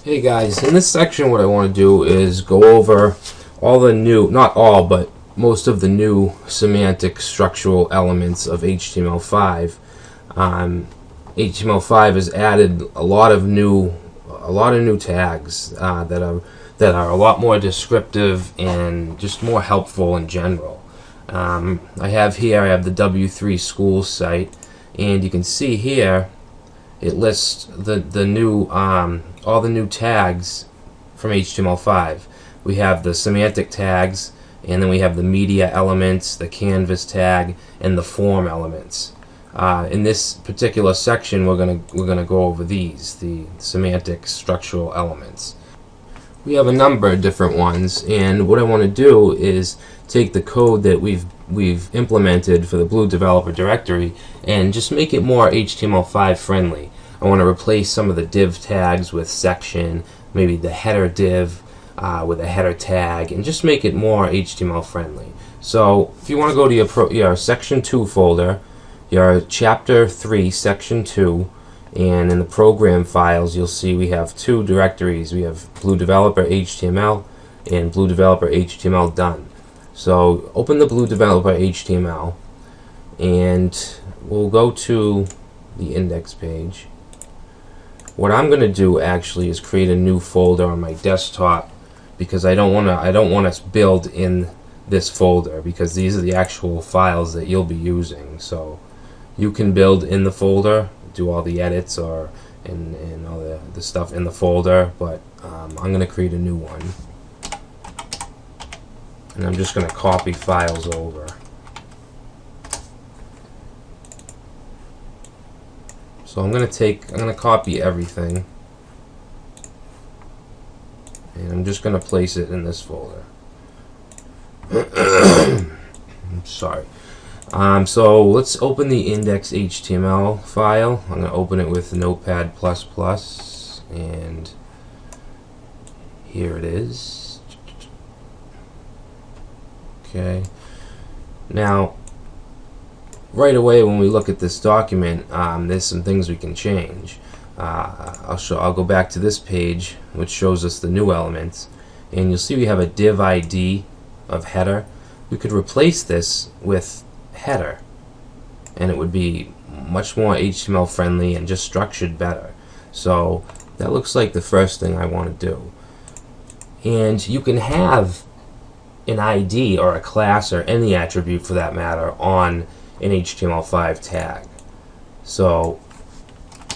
Hey guys, in this section what I want to do is go over all the new, not all, but most of the new semantic structural elements of HTML5. HTML5 has added a lot of new tags that are a lot more descriptive and just more helpful in general. I have the W3 Schools site, and you can see here it lists the new all the new tags from HTML5. We have the semantic tags, and then we have the media elements, the canvas tag, and the form elements. In this particular section, we're gonna go over these, the semantic structural elements. We have a number of different ones, and what I want to do is take the code that we've implemented for the Blue Developer Directory and just make it more HTML5 friendly. I want to replace some of the div tags with section, maybe the header div with a header tag, and just make it more HTML friendly. So if you want to go to your section 2 folder, your chapter 3 section 2, and in the program files you'll see we have two directories. We have Blue Developer HTML and Blue Developer HTML done. So open the Blue Developer HTML and we'll go to the index page. What I'm going to do actually is create a new folder on my desktop, because I don't want to build in this folder, because these are the actual files that you'll be using. So you can build in the folder, do all the edits and all the stuff in the folder, but I'm going to create a new one, and I'm just going to copy files over. So I'm going to copy everything, and I'm just going to place it in this folder. Sorry. So let's open the index.html file. I'm going to open it with Notepad++, and here it is. Okay. Now, right away when we look at this document, there's some things we can change. I'll go back to this page, which shows us the new elements, and you'll see we have a div ID of header. We could replace this with header, and it would be much more HTML friendly and just structured better. So that looks like the first thing I want to do. And you can have an ID or a class or any attribute for that matter on an HTML5 tag. So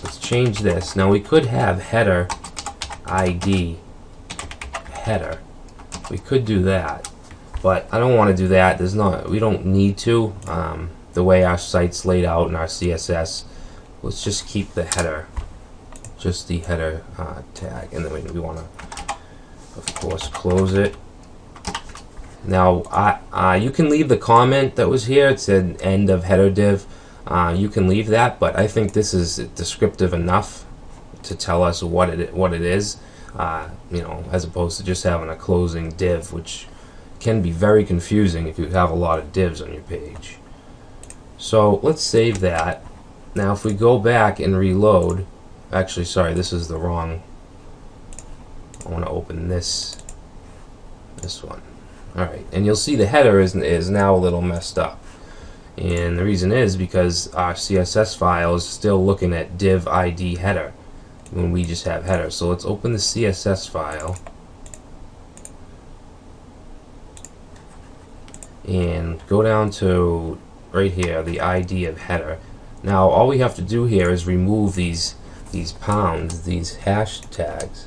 let's change this. Now we could have header ID header. We could do that, but I don't want to do that. We don't need to. The way our site's laid out in our CSS, let's just keep the header, just the header tag, and then we want to, of course, close it. Now you can leave the comment that was here. It said end of header div. You can leave that, but I think this is descriptive enough to tell us what it is. As opposed to just having a closing div, which can be very confusing if you have a lot of divs on your page. So let's save that. Now if we go back and reload, actually sorry, this is the wrong, I want to open this one. Alright, and you'll see the header is now a little messed up, and the reason is because our CSS file is still looking at div ID header when we just have header. So let's open the CSS file and go down to right here, the ID of header. Now all we have to do here is remove these pounds, these hashtags,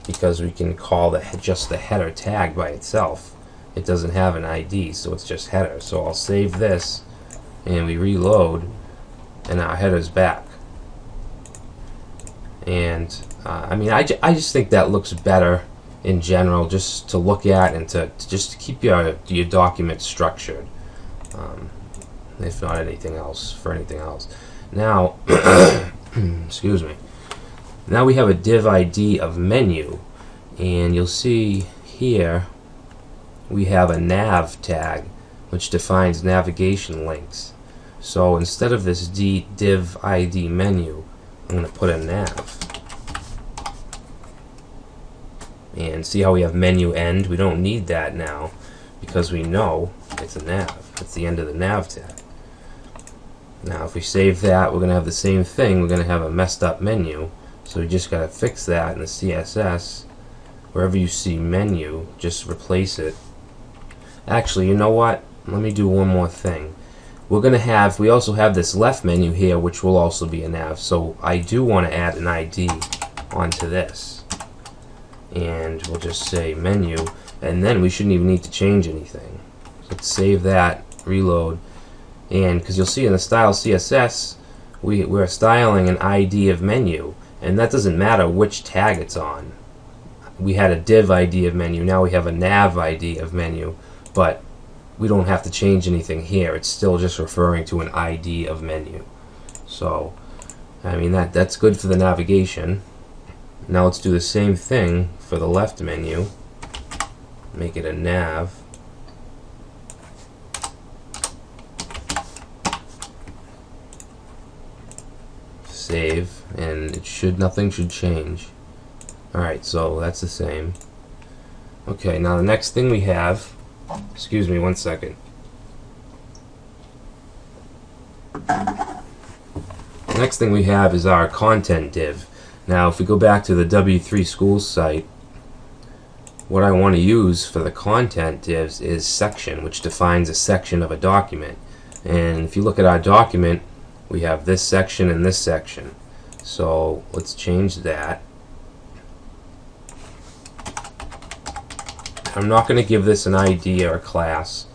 because we can call just the header tag by itself. It doesn't have an ID, so it's just header. So I'll save this and we reload, and our header's back. And I just think that looks better in general, just to look at and to keep your document structured, if not anything else, for anything else. Now excuse me. Now we have a div ID of menu, and you'll see here we have a nav tag which defines navigation links. So instead of this div ID menu, I'm going to put a nav. And see how we have menu end? We don't need that now because we know it's a nav. It's the end of the nav tag. Now if we save that, we're going to have the same thing. We're going to have a messed up menu. So we just got to fix that in the CSS. Wherever you see menu, just replace it. Actually, you know what? Let me do one more thing. We also have this left menu here, which will also be a nav. So I do want to add an ID onto this. And we'll just say menu, and then we shouldn't even need to change anything. So let's save that, reload, and because you'll see in the style CSS, we're styling an ID of menu, and that doesn't matter which tag it's on. We had a div ID of menu, now we have a nav ID of menu, but we don't have to change anything here. It's still just referring to an ID of menu. So, I mean, that's good for the navigation. Now let's do the same thing for the left menu. Make it a nav. Save, and nothing should change. Alright, so that's the same. Okay, now the next thing we have, excuse me one second. The next thing we have is our content div. Now if we go back to the W3 Schools site, what I want to use for the content divs is section, which defines a section of a document. And if you look at our document, we have this section and this section. So let's change that. I'm not going to give this an ID or a class.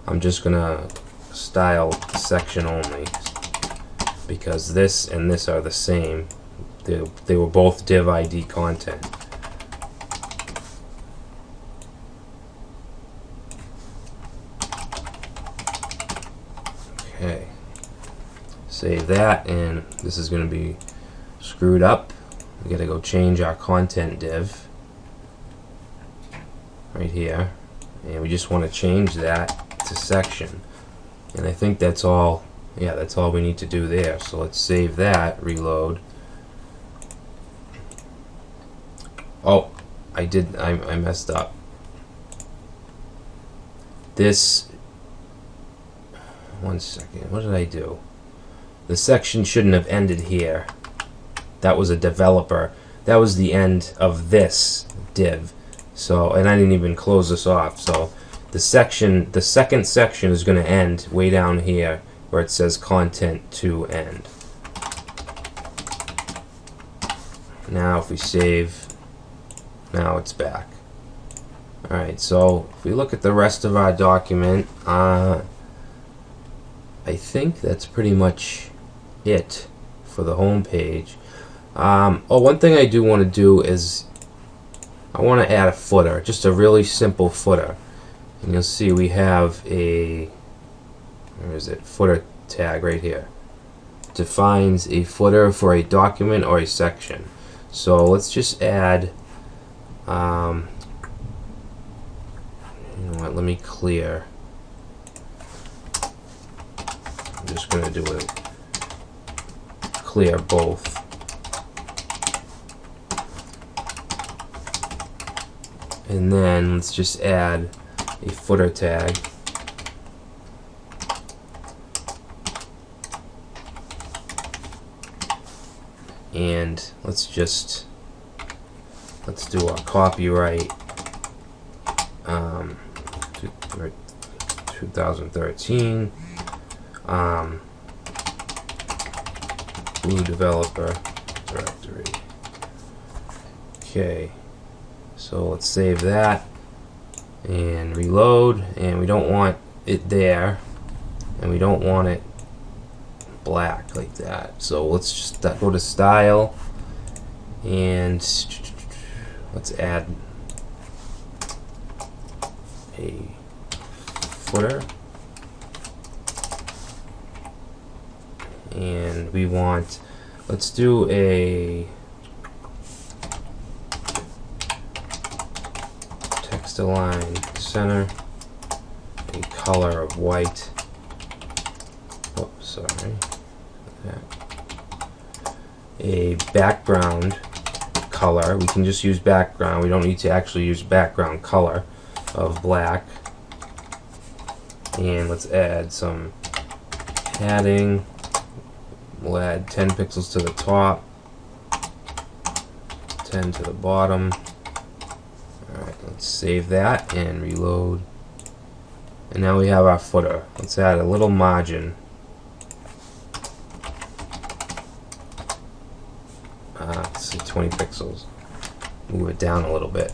I'm just going to style section only, because this and this are the same. They were both div ID content. Okay. Save that, and this is going to be screwed up. We got to go change our content div right here, and we just want to change that to section. And I think that's all. Yeah, that's all we need to do there. So let's save that, reload. Oh, I messed up. This, one second, what did I do? The section shouldn't have ended here. That was a developer. That was the end of this div. So, and I didn't even close this off. So the second section is going to end way down here where it says content to end. Now if we save, now it's back. Alright, so if we look at the rest of our document, I think that's pretty much it for the home page. Oh, one thing I do want to do is I want to add a footer, just a really simple footer. And you'll see we have a, where is it, footer tag right here. Defines a footer for a document or a section. So let's just add, you know what, let me clear. I'm just going to do it, clear both. And then let's just add a footer tag. And let's do our copyright 2013 Blue Developer Directory. Okay, so let's save that and reload, and we don't want it there, and we don't want it black like that. So let's just go to style, and let's add a footer, and we want, let's do a text align center, a color of white. Oops. sorry, a background color. We can just use background. We don't need to actually use background color of black. And let's add some padding. We'll add 10 pixels to the top, 10 to the bottom. Alright, let's save that and reload. And now we have our footer. Let's add a little margin. Let's see, 20 pixels. Move it down a little bit.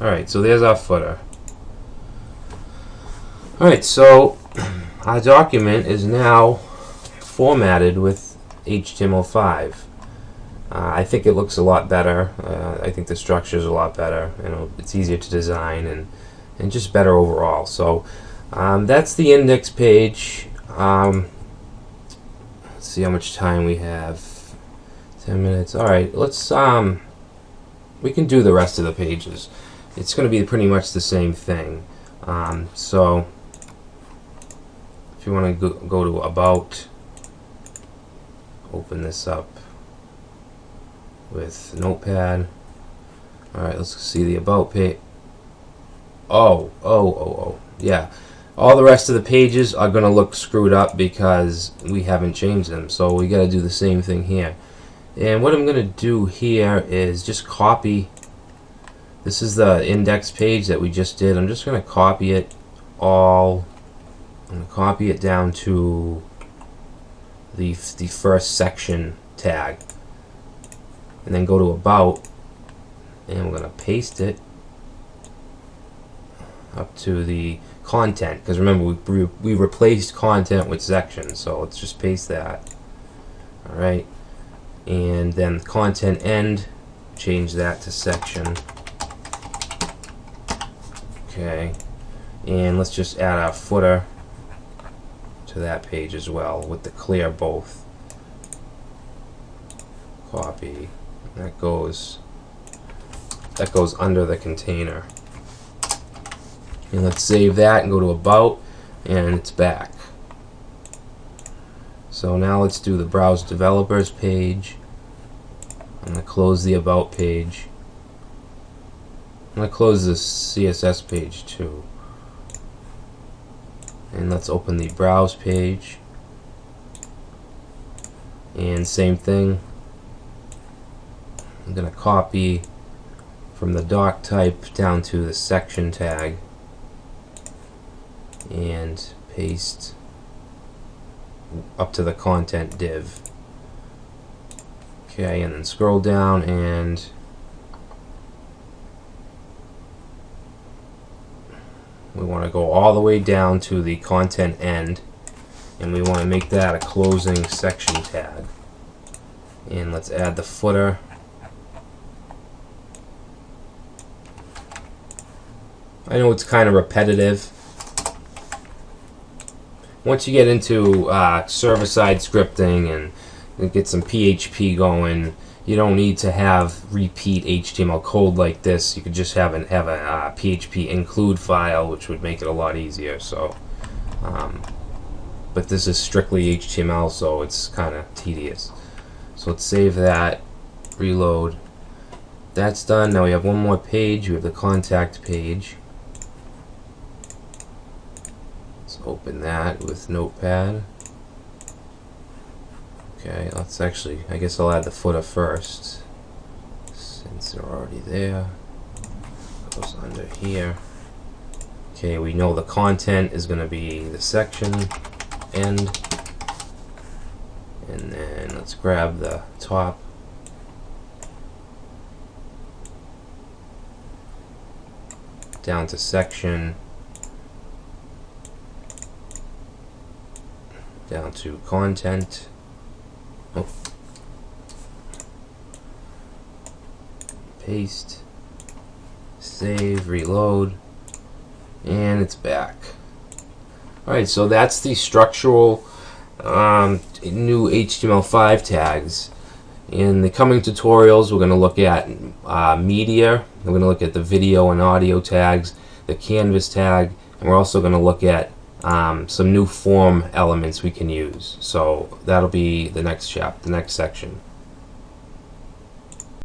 Alright, so there's our footer. Alright, so our document is now formatted with HTML5. I think it looks a lot better. I think the structure is a lot better. It's easier to design and just better overall. So that's the index page. Let's see how much time we have. 10 minutes. Alright, let's we can do the rest of the pages. It's going to be pretty much the same thing. So if you want to go to About, open this up with Notepad. Alright, let's see the About page. Yeah. All the rest of the pages are going to look screwed up because we haven't changed them. So we got to do the same thing here. And what I'm going to do here is just copy. This is the index page that we just did. I'm just going to copy it all. I'm going to copy it down to the first section tag. And then go to About. And we're going to paste it up to the content. Because remember, we replaced content with section. So let's just paste that. Alright. And then content end, change that to section. Okay, and let's just add our footer to that page as well with the clear both. Copy. That goes under the container. And let's save that and go to About, and it's back. So now let's do the Browse Developers page. I'm going to close the About page. I'm going to close the CSS page too. And let's open the Browse page. And same thing. I'm going to copy from the doc type down to the section tag. And paste up to the content div. Okay, and then scroll down and we want to go all the way down to the content end, and we want to make that a closing section tag. And let's add the footer. I know it's kind of repetitive. Once you get into server-side scripting and get some PHP going, you don't need to have repeat HTML code like this. You could just have a PHP include file, which would make it a lot easier. So, but this is strictly HTML, so it's kind of tedious. So let's save that, reload. That's done. Now we have one more page. We have the contact page. Open that with Notepad. Okay, let's actually, I guess I'll add the footer first since they're already there. Goes under here. Okay, we know the content is going to be the section end, and then let's grab the top. Down to section. Down to content. Oh. Paste. Save, reload, and it's back. Alright, so that's the structural new HTML5 tags. In the coming tutorials, we're going to look at media. We're going to look at the video and audio tags, the canvas tag, and we're also going to look at some new form elements we can use. So that'll be the next section.